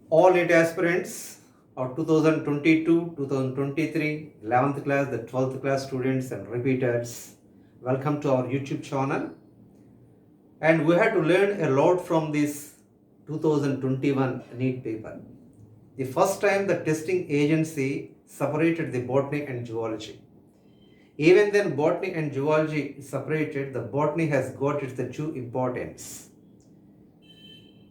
All NEET aspirants of 2022, 2023, 11th class, the 12th class students and repeaters, welcome to our YouTube channel. And we had to learn a lot from this 2021 NEET paper. The first time the testing agency separated the botany and zoology. Even then botany and zoology is separated, the botany has got its due importance.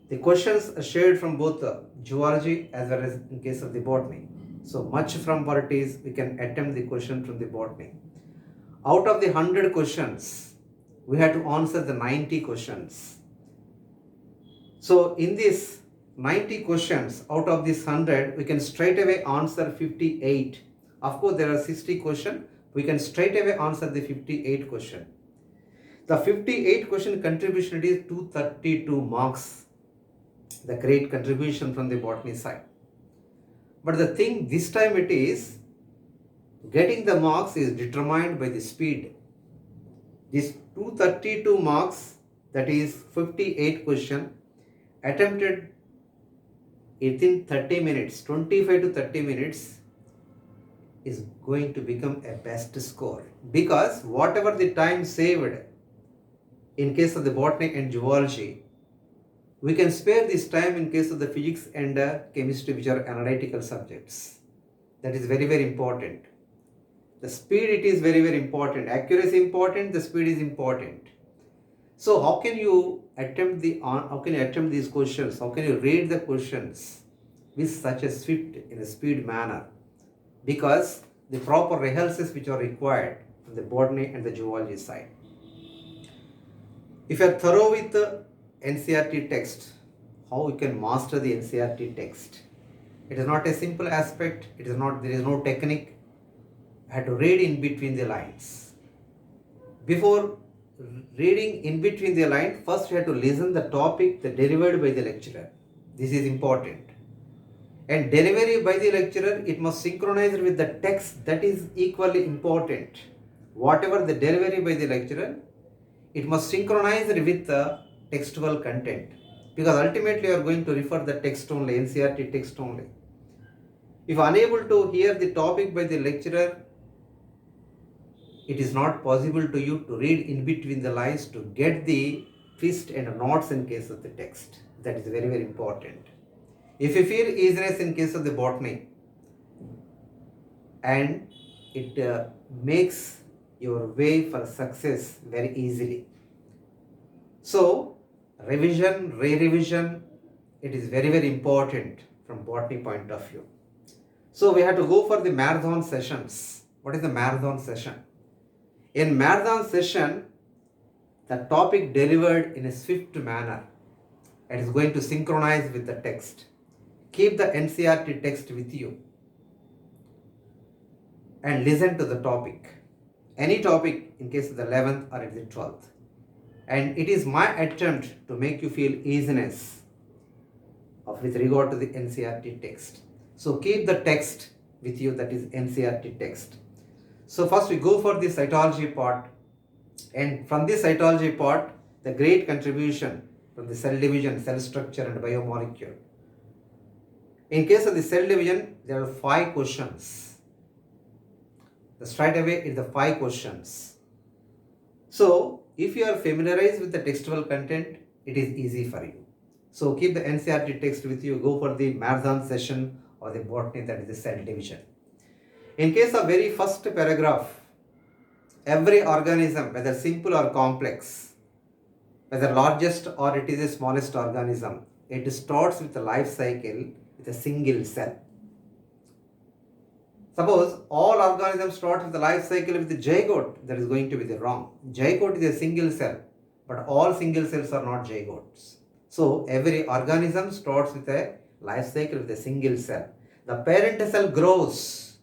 The questions are shared from both the zoology as well as in case of the botany. So much from varieties, we can attempt the question from the botany. Out of the 100 questions, we had to answer the 90 questions. So in this 90 questions, out of this 100, we can straight away answer 58. Of course, there are 60 questions. We can straight away answer the 58 question. The 58 question contribution is 232 marks. The great contribution from the botany side. But the thing this time it is, getting the marks is determined by the speed. This 232 marks, that is 58 question, attempted within 30 minutes, 25 to 30 minutes, is going to become a best score. Because whatever the time saved in case of the botany and zoology, we can spare this time in case of the physics and chemistry, which are analytical subjects. That is very, very important. The speed, it is very, very important. Accuracy important, the speed is important. So how can you attempt these questions? How can you read the questions with such a swift, in a speed manner? Because the proper rehearsals which are required from the botany and the zoology side. If you are thorough with the NCERT text, how you can master the NCERT text? It is not a simple aspect. There is no technique. I had to read in between the lines. Before reading in between the lines, first you have to listen the topic that delivered by the lecturer. This is important. And delivery by the lecturer, it must synchronize with the text. That is equally important. Whatever the delivery by the lecturer, it must synchronize with the textual content, because ultimately you are going to refer the text only, NCERT text only. If unable to hear the topic by the lecturer, it is not possible to you to read in between the lines to get the twist and knots in case of the text. That is very, very important. If you feel easiness in case of the botany, and it makes your way for success very easily. So revision, re-revision, it is very, very important from botany point of view. So we have to go for the marathon sessions. What is the marathon session? In marathon session, the topic delivered in a swift manner. It is going to synchronize with the text. Keep the NCERT text with you and listen to the topic. Any topic in case of the 11th or the 12th. And it is my attempt to make you feel easiness with regard to the NCERT text. So keep the text with you, that is NCERT text. So first we go for the cytology part. And from this cytology part, the great contribution from the cell division, cell structure and biomolecule. In case of the cell division, there are 5 questions. Straight away is the 5 questions. So if you are familiarized with the textual content, it is easy for you. So keep the NCERT text with you, go for the marathon session or the botany, that is the cell division. In case of very first paragraph, every organism, whether simple or complex, whether largest or it is the smallest organism, it starts with the life cycle with a single cell. Suppose all organisms start with the life cycle with the zygote, that is going to be the wrong. Zygote is a single cell, but all single cells are not zygotes. So every organism starts with a life cycle with a single cell. The parent cell grows.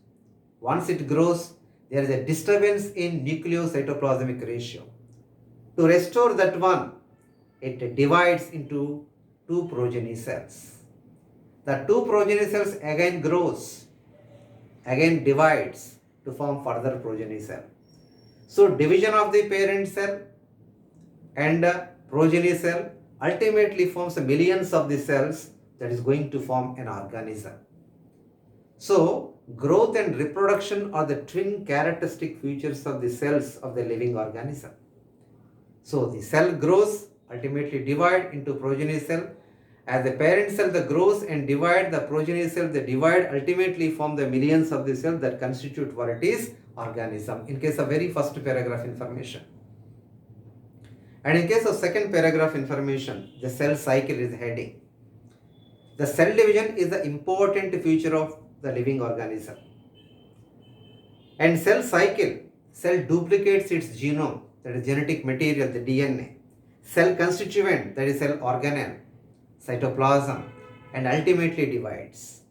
Once it grows, there is a disturbance in nucleocytoplasmic ratio. To restore that one, it divides into 2 progeny cells. The 2 progeny cells again grows, again divides to form further progeny cell. So division of the parent cell and progeny cell ultimately forms millions of the cells that is going to form an organism. So, growth and reproduction are the twin characteristic features of the cells of the living organism. So, the cell grows, ultimately divide into progeny cell. As the parent cell that grows and divide, the progeny cell that divide ultimately form the millions of the cells that constitute what it is, organism. In case of very first paragraph information. And in case of second paragraph information, the cell cycle is heading. The cell division is the important feature of the living organism. And cell cycle, cell duplicates its genome, that is genetic material, the DNA. Cell constituent, that is cell organelle, cytoplasm, and ultimately divides.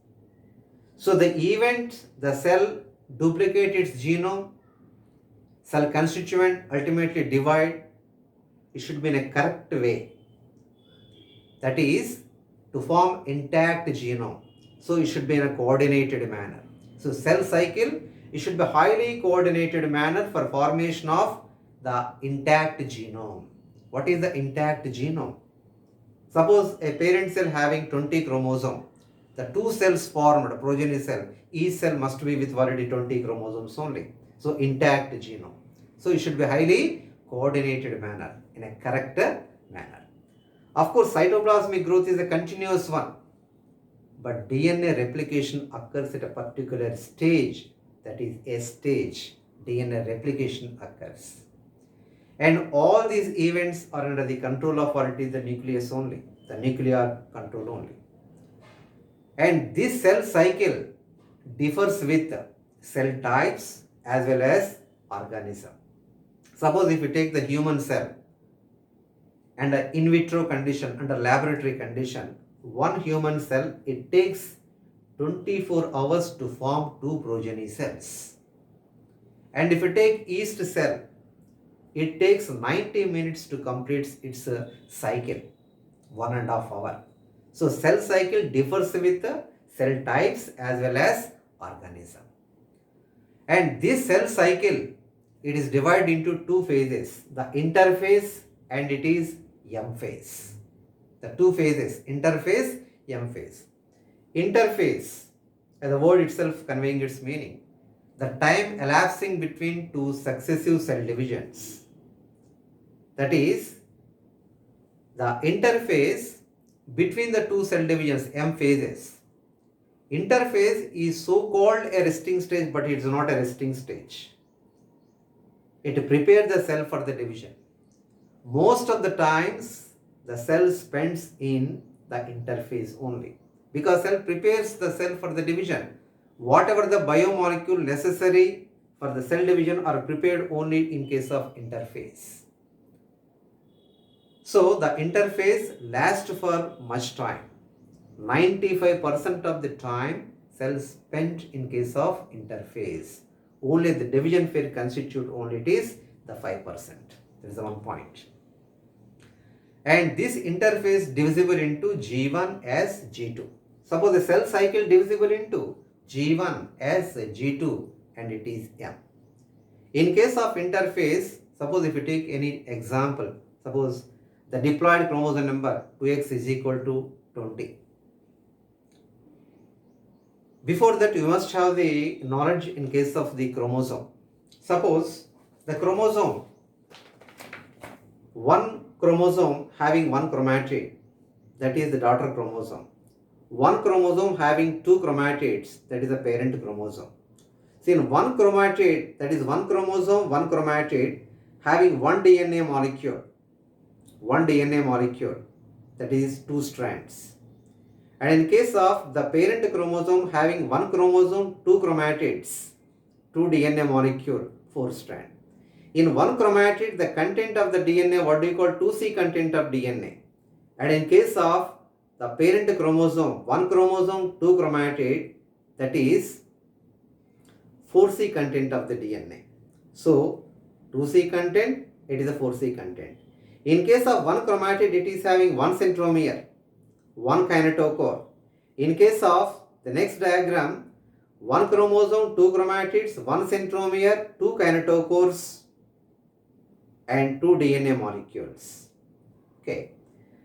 So the event, the cell duplicate its genome, cell constituent, ultimately divide, it should be in a correct way. That is, to form intact genome. So it should be in a coordinated manner. So cell cycle, it should be highly coordinated manner for formation of the intact genome. What is the intact genome? Suppose a parent cell having 20 chromosomes. The two cells formed, progeny cell, each cell must be with already 20 chromosomes only. So intact genome. So it should be highly coordinated manner, in a correct manner. Of course, cytoplasmic growth is a continuous one. But DNA replication occurs at a particular stage, that is a stage. DNA replication occurs. And all these events are under the control of what it is, the nucleus only, the nuclear control only. And this cell cycle differs with cell types as well as organism. Suppose if you take the human cell, and an in vitro condition, under laboratory condition, one human cell, it takes 24 hours to form two progeny cells. And if you take yeast cell, it takes 90 minutes to complete its cycle, 1.5 hours. So cell cycle differs with cell types as well as organism. And this cell cycle, it is divided into two phases, the interphase and it is M phase. The two phases, interphase, M phase. Interphase, as the word itself conveying its meaning, the time elapsing between two successive cell divisions. That is, the interphase between the two cell divisions, M phases. Interphase is so called a resting stage, but it is not a resting stage. It prepares the cell for the division. Most of the times, the cell spends in the interphase only, because cell prepares the cell for the division. Whatever the biomolecule necessary for the cell division are prepared only in case of interphase. So the interphase lasts for much time. 95% of the time cells spent in case of interphase. Only the division phase constitute only it is the 5%. That is the one point. And this interphase divisible into G1 as G2. Suppose the cell cycle divisible into G1 as G2 and it is M. In case of interphase, suppose if you take any example, suppose the diploid chromosome number 2x is equal to 20. Before that, you must have the knowledge in case of the chromosome. Suppose the chromosome, one chromosome having one chromatid, that is the daughter chromosome. One chromosome having two chromatids, that is the parent chromosome. See, in one chromatid, that is one chromosome, one chromatid having one DNA molecule, that is two strands. And in case of the parent chromosome having one chromosome, two chromatids, two DNA molecule, 4 strand. In one chromatid, the content of the DNA, what do you call 2C content of DNA. And in case of the parent chromosome, one chromosome, two chromatid, that is 4C content of the DNA. So 2C content, it is a 4C content. In case of one chromatid, it is having one centromere, one kinetochore. In case of the next diagram, one chromosome, two chromatids, one centromere, two kinetochores and two DNA molecules. Okay.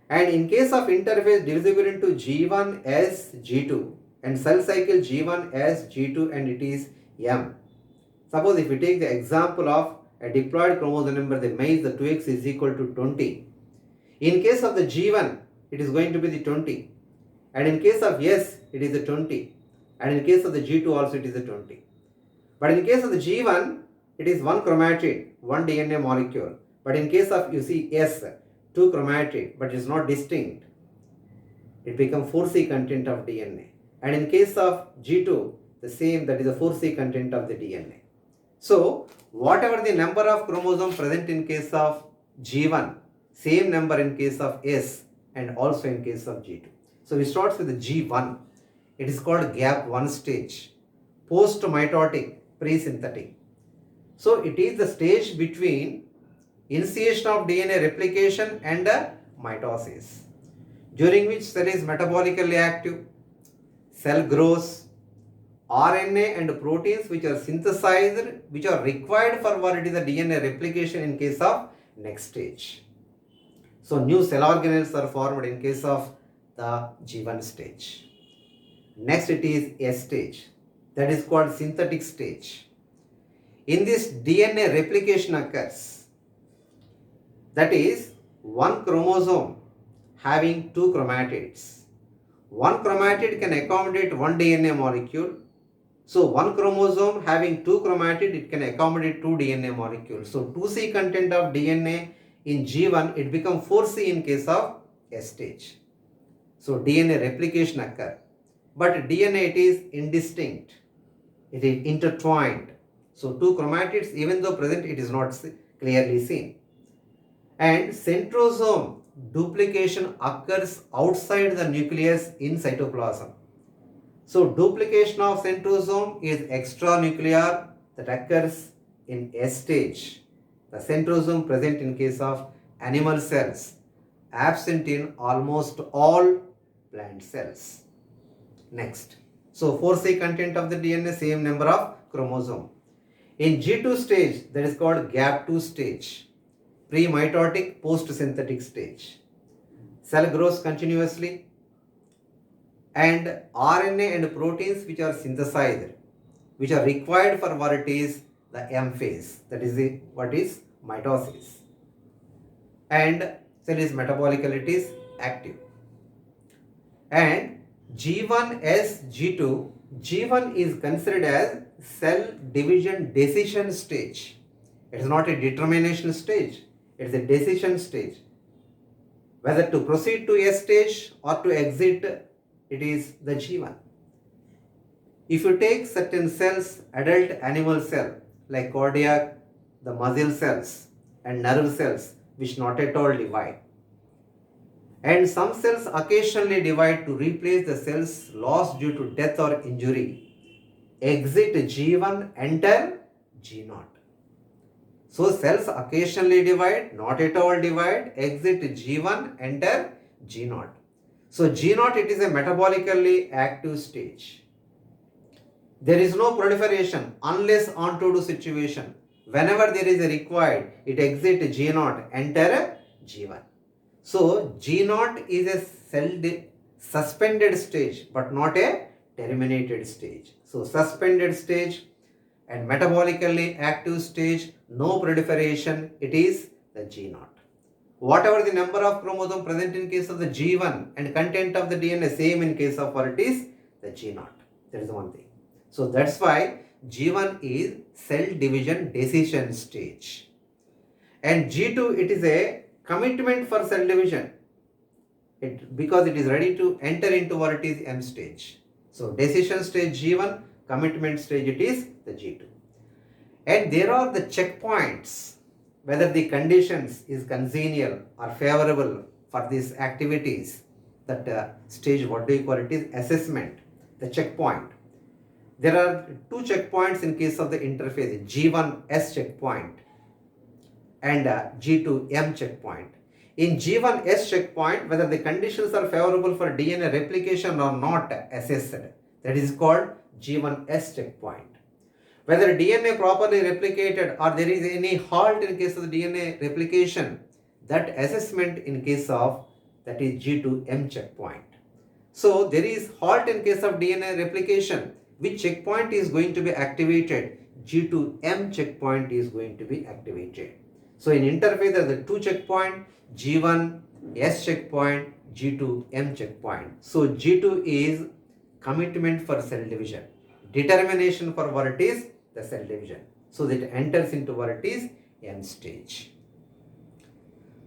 And in case of interphase divisible into G1 as G2 and cell cycle G1 as G2 and it is M. Suppose if we take the example of a diploid chromosome number, the maize, the 2x is equal to 20. In case of the G1, it is going to be the 20. And in case of S, it is the 20. And in case of the G2 also, it is the 20. But in case of the G1, it is one chromatid, one DNA molecule. But in case of, you see, S, two chromatid, but it is not distinct. It becomes 4C content of DNA. And in case of G2, the same, that is the 4C content of the DNA. So, whatever the number of chromosomes present in case of G1, same number in case of S and also in case of G2. So, we start with the G1. It is called gap 1 stage, post-mitotic, pre-synthetic. So, it is the stage between initiation of DNA replication and mitosis, during which cell is metabolically active, cell grows, RNA and proteins which are synthesized, which are required for what it is the DNA replication in case of next stage. So new cell organelles are formed in case of the G1 stage. Next it is S stage, that is called synthetic stage. In this DNA replication occurs, that is one chromosome having two chromatids. One chromatid can accommodate one DNA molecule. So one chromosome having two chromatid, it can accommodate two DNA molecules. So 2C content of DNA in G1, it becomes 4C in case of S stage. So DNA replication occurs. But DNA, it is indistinct. It is intertwined. So two chromatids, even though present, it is not clearly seen. And centrosome duplication occurs outside the nucleus in cytoplasm. So duplication of centrosome is extranuclear, that occurs in S stage. The centrosome present in case of animal cells, absent in almost all plant cells. Next. So 4C content of the DNA, same number of chromosome. In G2 stage, that is called gap 2 stage, pre-mitotic post-synthetic stage. Cell grows continuously and RNA and proteins which are synthesized, which are required for what it is the M phase, that is what is mitosis. And cell is metabolically, it is active. And G1 as G2, G1 is considered as cell division decision stage. It is not a determination stage, it is a decision stage. Whether to proceed to S stage or to exit, it is the G1. If you take certain cells, adult animal cell like cardiac, the muscle cells and nerve cells which not at all divide, and some cells occasionally divide to replace the cells lost due to death or injury, exit G1, enter G0. So cells occasionally divide, not at all divide, exit G1, enter G0. So G0, it is a metabolically active stage. There is no proliferation unless on-to-do situation. Whenever there is a required, it exit G0, enter G1. So G0 is a cell suspended stage, but not a terminated stage. So suspended stage and metabolically active stage, no proliferation, it is the G0. Whatever the number of chromosomes present in case of the G1 and content of the DNA, same in case of what it is the G0. That is the one thing. So that's why G1 is cell division decision stage. And G2, it is a commitment for cell division. Because it is ready to enter into what it is M stage. So decision stage G1, commitment stage it is the G2. And there are the checkpoints, whether the conditions is congenial or favorable for these activities. That stage, what do you call it, is assessment, the checkpoint. There are two checkpoints in case of the interphase, G1 S checkpoint and G2 M checkpoint. In G1 S checkpoint, whether the conditions are favorable for DNA replication or not assessed, that is called G1 S checkpoint. Whether DNA properly replicated or there is any halt in case of the DNA replication, that assessment in case of that is G to M checkpoint. So there is halt in case of DNA replication. Which checkpoint is going to be activated? G to M checkpoint is going to be activated. So in interphase there are the two checkpoint, G1 S checkpoint, G2 M checkpoint. So G2 is commitment for cell division, determination for what it is, the cell division. So that enters into what it is, M stage.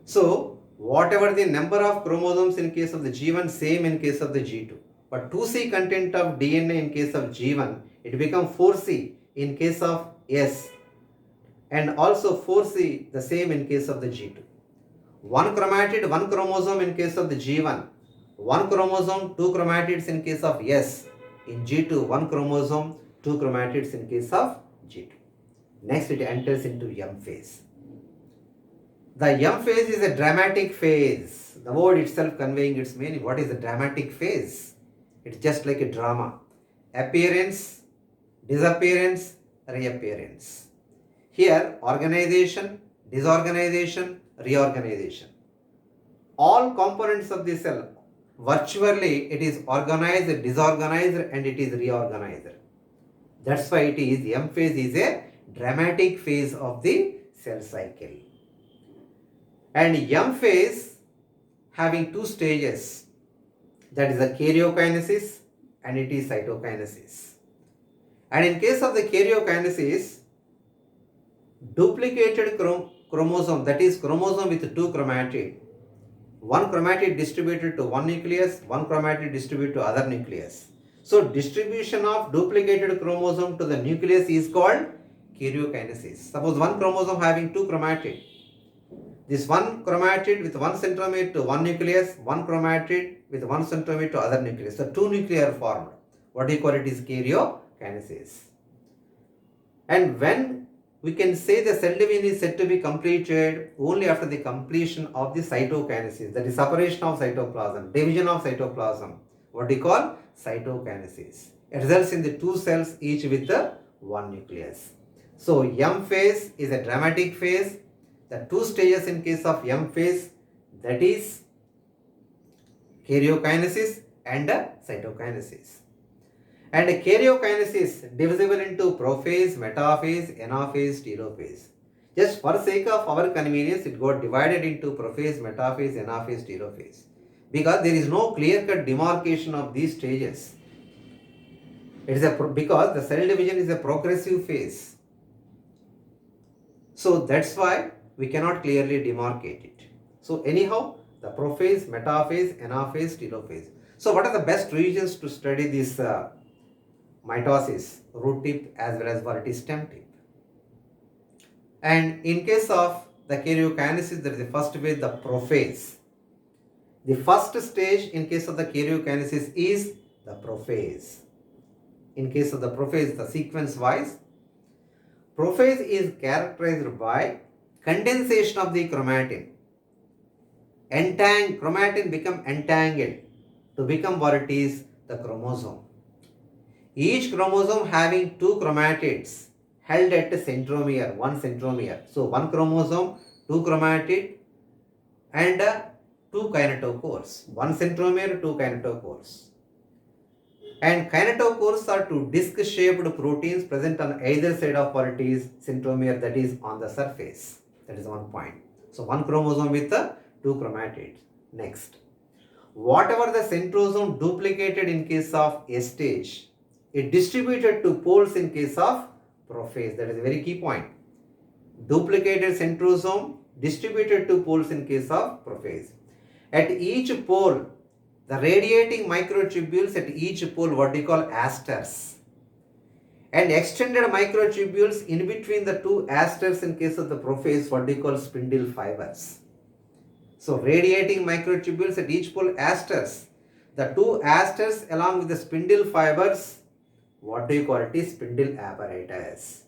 So whatever the number of chromosomes in case of the G1, same in case of the G2. But 2C content of DNA in case of G1, it becomes 4C in case of S, and also 4C the same in case of the G2. One chromatid, one chromosome in case of the G1, one chromosome, two chromatids in case of S. In G2, one chromosome, two chromatids in case of G2. Next it enters into M phase. The M phase is a dramatic phase. The word itself conveying its meaning. What is a dramatic phase? It's just like a drama. Appearance, disappearance, reappearance. Here, organization, disorganization, reorganization. All components of the cell, virtually it is organized, disorganized, and it is reorganized. That's why it is, M phase is a dramatic phase of the cell cycle. And M phase having two stages, that is the karyokinesis and it is cytokinesis. And in case of the karyokinesis, duplicated chromosome, that is chromosome with two chromatid, one chromatid distributed to one nucleus, one chromatid distributed to other nucleus. So distribution of duplicated chromosome to the nucleus is called karyokinesis. Suppose one chromosome having two chromatid. This one chromatid with one centromere to one nucleus, one chromatid with one centromere to other nucleus. So two nuclei are formed. What do you call it is karyokinesis. And when we can say the cell division is said to be completed only after the completion of the cytokinesis, that is separation of cytoplasm, division of cytoplasm. What do you call? Cytokinesis. It results in the two cells each with the one nucleus. So M phase is a dramatic phase. The two stages in case of M phase, that is karyokinesis and cytokinesis. And karyokinesis divisible into prophase, metaphase, anaphase, telophase. Just for sake of our convenience, it got divided into prophase, metaphase, anaphase, telophase. Because there is no clear-cut demarcation of these stages. It is because the cell division is a progressive phase. So that's why we cannot clearly demarcate it. So anyhow, the prophase, metaphase, anaphase, telophase. So what are the best regions to study this mitosis, root tip as well as what it is stem tip? And in case of the karyokinesis, there is the first phase, the prophase. The first stage in case of the karyokinesis is the prophase. In case of the prophase, the sequence wise, prophase is characterized by condensation of the chromatin. Chromatin become entangled to become what it is, the chromosome. Each chromosome having two chromatids held at a centromere, one centromere. So one chromosome, two chromatid and two kinetochores. One centromere, two kinetochores. And kinetochores are two disc-shaped proteins present on either side of what it is, centromere, that is on the surface. That is one point. So one chromosome with two chromatids. Next, whatever the centrosome duplicated in case of S stage, it distributed to poles in case of prophase. That is a very key point. Duplicated centrosome distributed to poles in case of prophase. At each pole, the radiating microtubules at each pole, what we call asters, and extended microtubules in between the two asters in case of the prophase, what we call spindle fibers. So radiating microtubules at each pole, asters. The two asters along with the spindle fibers, what do you call it is spindle apparatus.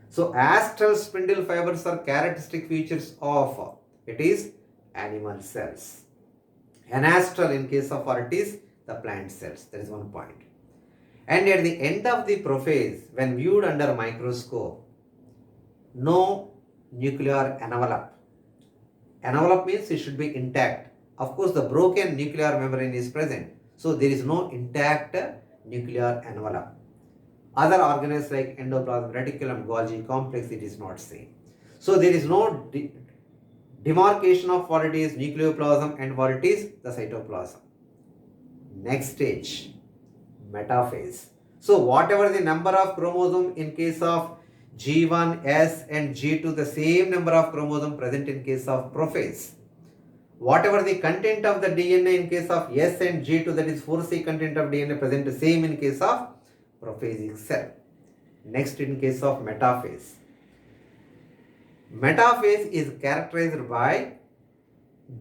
So astral spindle fibers are characteristic features of it is animal cells. Anastral in case of what it is the plant cells. That is one point. And at the end of the prophase, when viewed under microscope, no nuclear envelope. Envelope means it should be intact. of course the broken nuclear membrane is present. So there is no intact nuclear envelope. Other organelles like endoplasm, reticulum, Golgi complex, it is not same. So there is no demarcation of what it is nucleoplasm and what it is the cytoplasm. Next stage, metaphase. So whatever the number of chromosome in case of G1, S and G2, the same number of chromosome present in case of prophase. Whatever the content of the DNA in case of S and G2, that is 4C content of DNA present the same in case of prophasic cell. Next, in case of metaphase. Metaphase is characterized by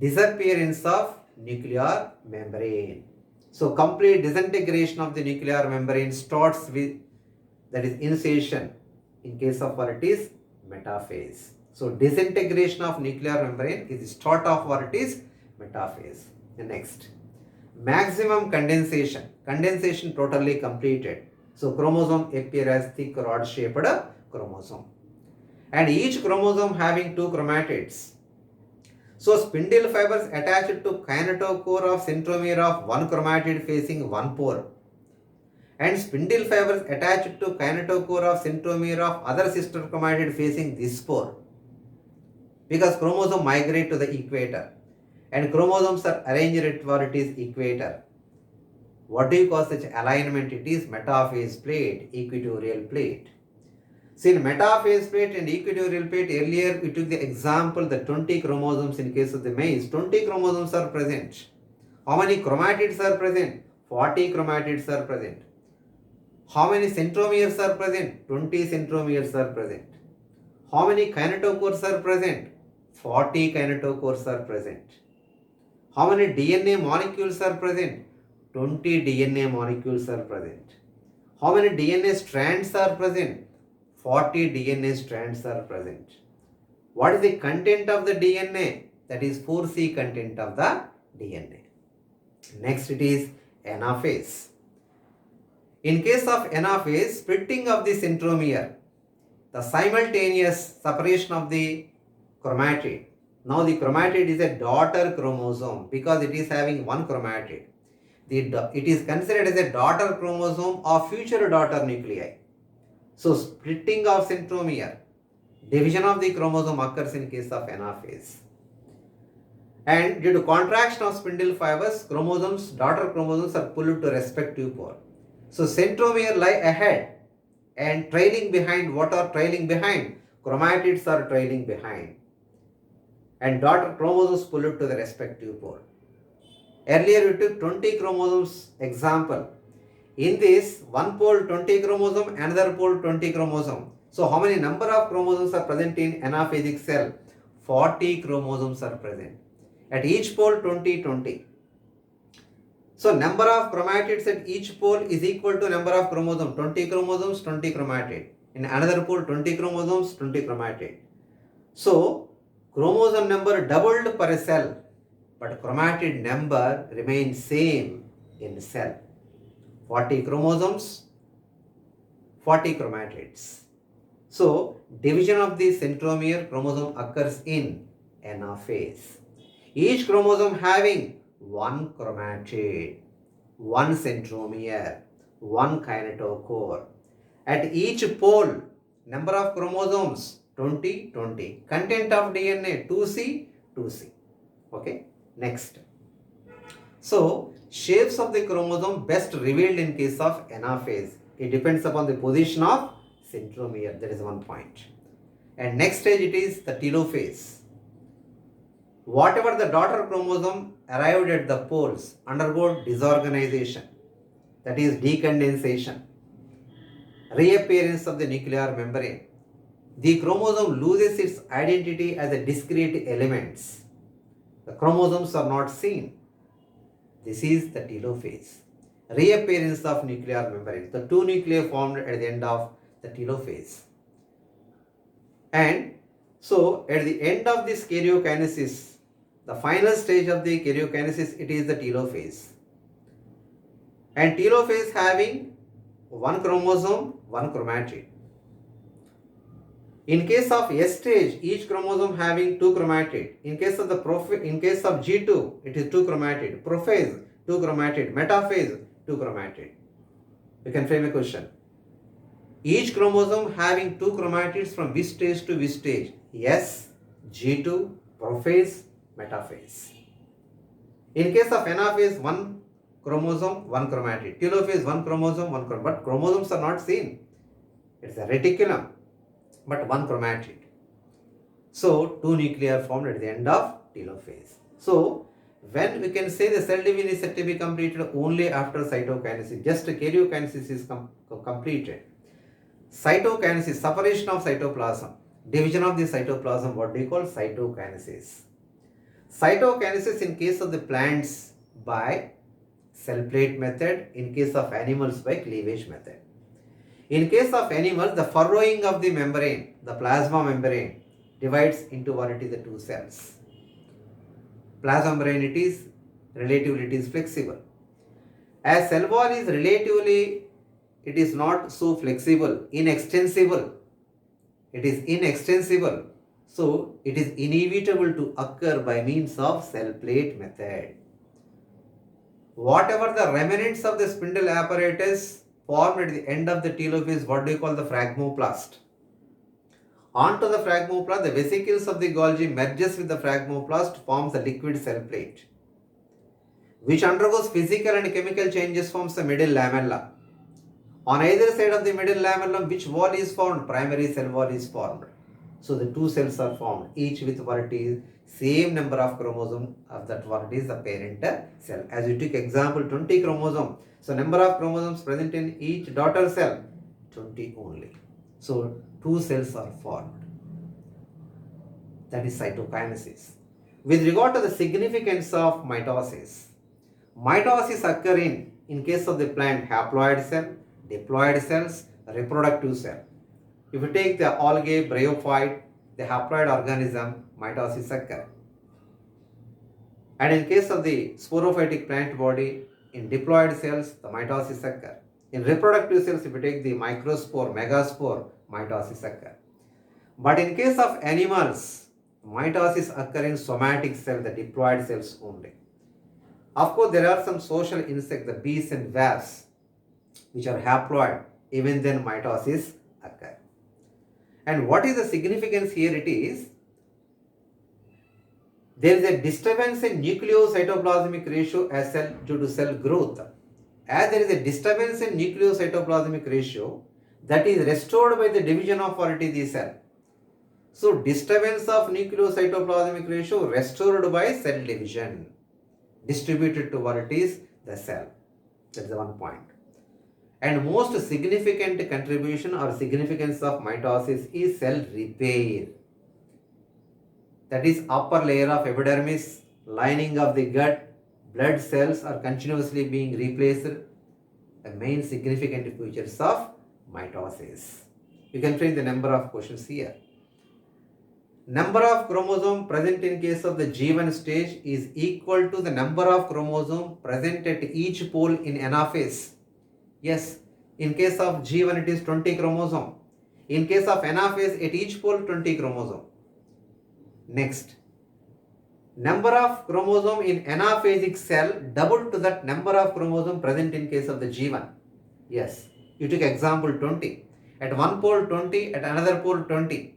disappearance of nuclear membrane. So complete disintegration of the nuclear membrane starts with, that is initiation in case of what it is metaphase. So disintegration of nuclear membrane is the start of what it is metaphase. The next, maximum condensation. Condensation totally completed. So chromosome appear as thick rod shaped chromosome. And each chromosome having two chromatids. So spindle fibers attached to kinetochore of centromere of one chromatid facing one pore. And spindle fibers attached to kinetochore of centromere of other sister chromatid facing this pore. Because chromosomes migrate to the equator. And chromosomes are arranged at what it is equator. What do you call such alignment? It is metaphase plate, equatorial plate. See, in metaphase plate and equatorial plate, earlier we took the example, the 20 chromosomes in case of the maize. 20 chromosomes are present. How many chromatids are present? 40 chromatids are present. How many centromeres are present? 20 centromeres are present. How many kinetochores are present? 40 kinetochores are present. How many DNA molecules are present? 20 DNA molecules are present. How many DNA strands are present? 40 DNA strands are present. What is the content of the DNA? That is 4C content of the DNA. Next, it is anaphase. In case of anaphase, splitting of the centromere, the simultaneous separation of the chromatid. Now the chromatid is a daughter chromosome because it is having one chromatid. It is considered as a daughter chromosome of future daughter nuclei. So splitting of centromere, division of the chromosome occurs in case of anaphase. And due to contraction of spindle fibers, chromosomes, daughter chromosomes are pulled to respective pore. So centromere lie ahead and trailing behind. What are trailing behind? Chromatids are trailing behind. And daughter chromosomes pulled to the respective pore. Earlier we took 20 chromosomes example. In this, one pole 20 chromosome, another pole 20 chromosome. So how many number of chromosomes are present in anaphasic cell? 40 chromosomes are present. At each pole 20. So number of chromatids at each pole is equal to number of chromosomes. 20 chromosomes, 20 chromatid. In another pole 20 chromosomes, 20 chromatid. So chromosome number doubled per cell, but chromatid number remains same in cell. 40 chromosomes, 40 chromatids. So division of the centromere chromosome occurs in anaphase. Each chromosome having one chromatid, one centromere, one kinetochore. At each pole, number of chromosomes 20. Content of DNA 2C. Okay, next. So shapes of the chromosome best revealed in case of anaphase. It depends upon the position of centromere. That is one point. And next stage it is the telophase. Whatever the daughter chromosome arrived at the poles undergo disorganization, that is decondensation, reappearance of the nuclear membrane. The chromosome loses its identity as a discrete elements. The chromosomes are not seen. This is the telophase. Reappearance of nuclear membrane. The two nuclei formed at the end of the telophase. And so at the end of this karyokinesis, the final stage of the karyokinesis, it is the telophase. And telophase having one chromosome, one chromatid. In case of S stage, each chromosome having 2 chromatid. In case of G2, it is 2 chromatid. Prophase, 2 chromatid. Metaphase, 2 chromatid. You can frame a question. Each chromosome having 2 chromatids from which stage to which stage? S, G2, prophase, metaphase. In case of Anaphase, 1 chromosome, 1 chromatid. Telophase, 1 chromosome, 1 chromatid. But chromosomes are not seen. It's a reticulum, but 1 chromatid. So, 2 nuclei are formed at the end of telophase. So, when we can say the cell division is said to be completed only after cytokinesis, just karyokinesis is completed. Cytokinesis, separation of cytoplasm, division of the cytoplasm, what do you call cytokinesis? Cytokinesis in case of the plants by cell plate method, in case of animals by cleavage method. In case of animals, the furrowing of the membrane, the plasma membrane, divides into what it is the 2 cells. Plasma membrane relatively it is flexible. As cell wall is relatively, it is not so flexible, inextensible. It is inextensible. So, it is inevitable to occur by means of cell plate method. Whatever the remnants of the spindle apparatus formed at the end of the telophase, what do you call the phragmoplast? Onto the phragmoplast, the vesicles of the Golgi merges with the phragmoplast, forms a liquid cell plate, which undergoes physical and chemical changes, forms the middle lamella. On either side of the middle lamellum, which wall is formed? Primary cell wall is formed. So the 2 cells are formed, each with what it is, same number of chromosomes of that what it is the parent cell. As you took example 20 chromosomes. So number of chromosomes present in each daughter cell, 20 only. So 2 cells are formed. That is cytokinesis. With regard to the significance of mitosis, mitosis occurring in case of the plant haploid cell, diploid cells, reproductive cell. If you take the algae, bryophyte, the haploid organism, mitosis occur. And in case of the sporophytic plant body, in diploid cells, the mitosis occur. In reproductive cells, if you take the microspore, megaspore, mitosis occur. But in case of animals, mitosis occur in somatic cell, the diploid cells only. Of course, there are some social insects, the bees and wasps, which are haploid, even then mitosis occur. And what is the significance here? It is, there is a disturbance in nucleocytoplasmic ratio as cell due to cell growth. As there is a disturbance in nucleocytoplasmic ratio, that is restored by the division of what it is the cell. So disturbance of nucleocytoplasmic ratio restored by cell division, distributed to what it is the cell. That's the one point. And most significant contribution or significance of mitosis is cell repair. That is upper layer of epidermis, lining of the gut, blood cells are continuously being replaced. The main significant features of mitosis. You can find the number of questions here. Number of chromosome present in case of the G1 stage is equal to the number of chromosome present at each pole in Anaphase. Yes, in case of G1 it is 20 chromosome. In case of Anaphase, at each pole 20 chromosome. Next, number of chromosome in anaphasic cell double to that number of chromosome present in case of the G1. Yes, you took example 20. At one pole 20, at another pole 20.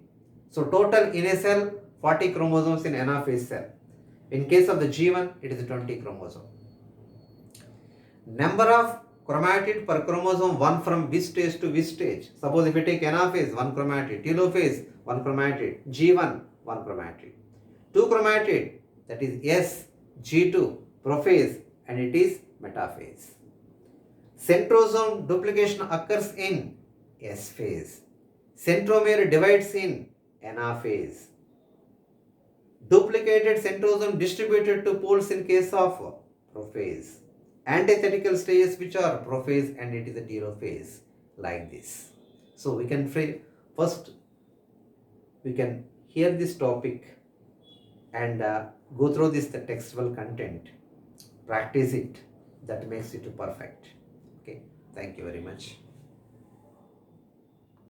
So total in a cell 40 chromosomes in anaphase cell. In case of the G1, it is 20 chromosome. Number of chromatid per chromosome, one from which stage to which stage. Suppose if you take anaphase, 1 chromatid, telophase, 1 chromatid, G1, 1 chromatid. 2 chromatid, that is S, G2, prophase, and it is metaphase. Centrosome duplication occurs in S phase. Centromere divides in Anaphase. Duplicated centrosome distributed to poles in case of prophase. Antithetical stages which are prophase and it is a telophase, like this. So we can first we can hear this topic and go through this the textual content, practice it, that makes it perfect. Okay, thank you very much.